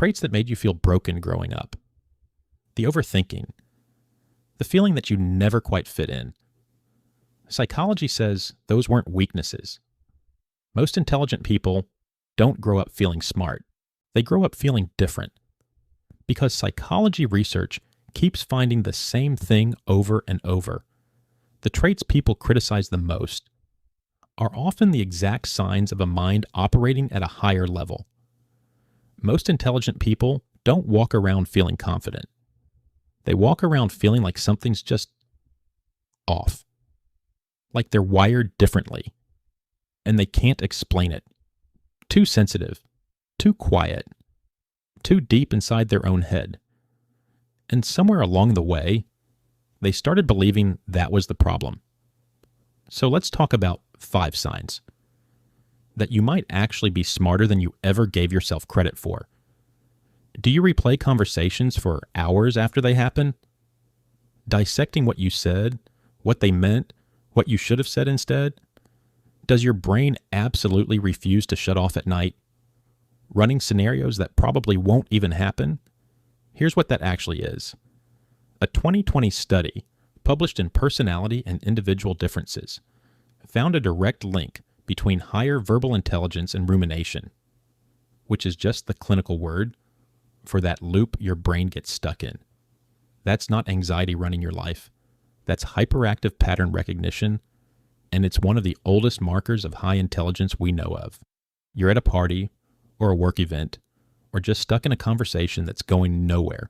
traits that made you feel broken growing up. The overthinking. The feeling that you never quite fit in. Psychology says those weren't weaknesses. Most intelligent people don't grow up feeling smart. They grow up feeling different. Because psychology research keeps finding the same thing over and over. The traits people criticize the most are often the exact signs of a mind operating at a higher level. Most intelligent people don't walk around feeling confident. They walk around feeling like something's just off. Like they're wired differently. And they can't explain it. Too sensitive. Too quiet. Too deep inside their own head. And somewhere along the way, they started believing that was the problem. So let's talk about 5 signs that you might actually be smarter than you ever gave yourself credit for. Do you replay conversations for hours after they happen? Dissecting what you said, what they meant, what you should have said instead? Does your brain absolutely refuse to shut off at night? Running scenarios that probably won't even happen? Here's what that actually is. A 2020 study published in Personality and Individual Differences found a direct link between higher verbal intelligence and rumination, which is just the clinical word for that loop your brain gets stuck in. That's not anxiety running your life. That's hyperactive pattern recognition, and it's one of the oldest markers of high intelligence we know of. You're at a party or a work event or just stuck in a conversation that's going nowhere.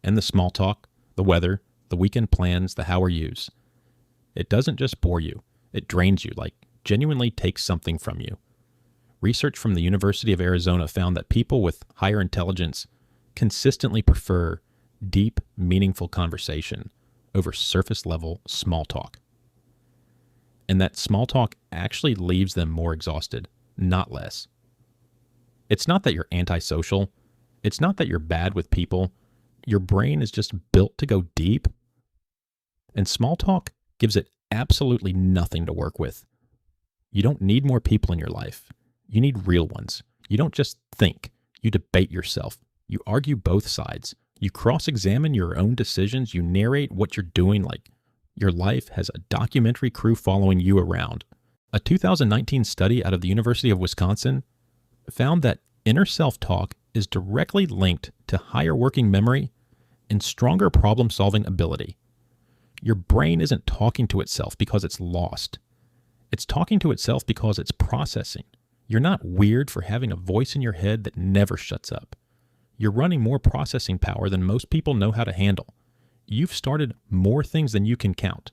And the small talk, the weather, the weekend plans, the how are yous. It doesn't just bore you. It drains you, like genuinely takes something from you. Research from the University of Arizona found that people with higher intelligence consistently prefer deep, meaningful conversation over surface-level small talk. And that small talk actually leaves them more exhausted, not less. It's not that you're antisocial. It's not that you're bad with people. Your brain is just built to go deep. And small talk gives it absolutely nothing to work with. You don't need more people in your life. You need real ones. You don't just think. You debate yourself. You argue both sides. You cross-examine your own decisions. You narrate what you're doing like your life has a documentary crew following you around. A 2019 study out of the University of Wisconsin found that inner self-talk is directly linked to higher working memory and stronger problem-solving ability. Your brain isn't talking to itself because it's lost. It's talking to itself because it's processing. You're not weird for having a voice in your head that never shuts up. You're running more processing power than most people know how to handle. You've started more things than you can count.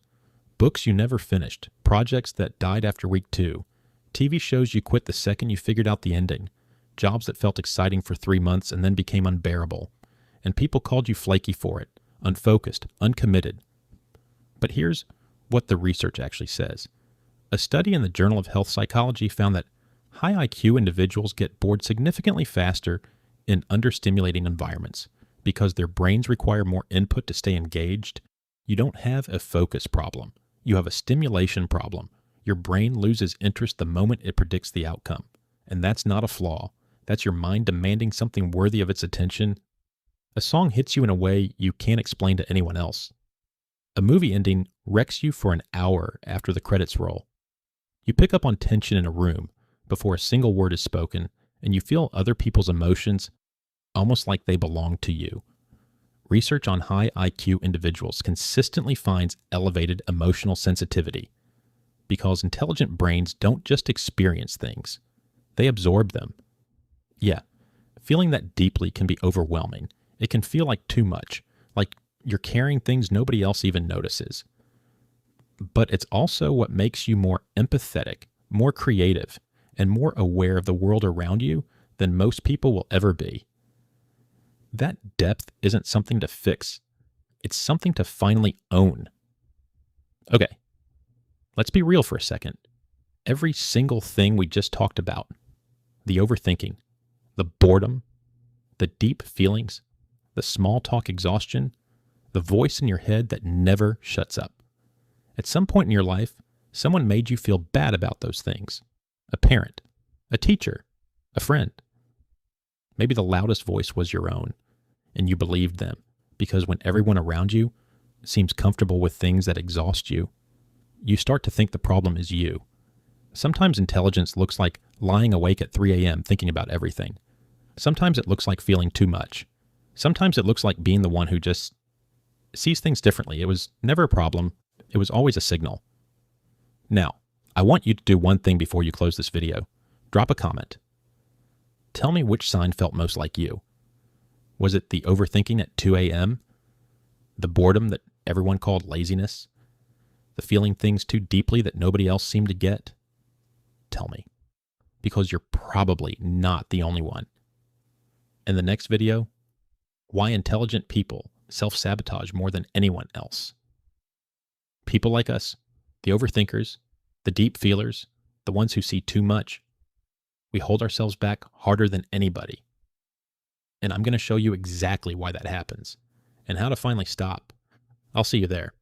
Books you never finished, projects that died after week 2, TV shows you quit the second you figured out the ending, jobs that felt exciting for 3 months and then became unbearable, and people called you flaky for it, unfocused, uncommitted. But here's what the research actually says. A study in the Journal of Health Psychology found that high IQ individuals get bored significantly faster in understimulating environments because their brains require more input to stay engaged. You don't have a focus problem. You have a stimulation problem. Your brain loses interest the moment it predicts the outcome. And that's not a flaw. That's your mind demanding something worthy of its attention. A song hits you in a way you can't explain to anyone else. A movie ending wrecks you for an hour after the credits roll. You pick up on tension in a room before a single word is spoken, and you feel other people's emotions almost like they belong to you. Research on high IQ individuals consistently finds elevated emotional sensitivity because intelligent brains don't just experience things, they absorb them. Yeah, feeling that deeply can be overwhelming. It can feel like too much, like you're carrying things nobody else even notices. But it's also what makes you more empathetic, more creative, and more aware of the world around you than most people will ever be. That depth isn't something to fix. It's something to finally own. Okay, let's be real for a second. Every single thing we just talked about, the overthinking, the boredom, the deep feelings, the small talk exhaustion, the voice in your head that never shuts up. At some point in your life, someone made you feel bad about those things. A parent, a teacher, a friend. Maybe the loudest voice was your own, and you believed them, because when everyone around you seems comfortable with things that exhaust you, you start to think the problem is you. Sometimes intelligence looks like lying awake at 3 a.m. thinking about everything. Sometimes it looks like feeling too much. Sometimes it looks like being the one who just sees things differently. It was never a problem. It was always a signal. Now, I want you to do one thing before you close this video. Drop a comment. Tell me which sign felt most like you. Was it the overthinking at 2 a.m.? The boredom that everyone called laziness? The feeling things too deeply that nobody else seemed to get? Tell me, because you're probably not the only one. In the next video, why intelligent people self-sabotage more than anyone else. People like us, the overthinkers, the deep feelers, the ones who see too much, we hold ourselves back harder than anybody. And I'm going to show you exactly why that happens and how to finally stop. I'll see you there.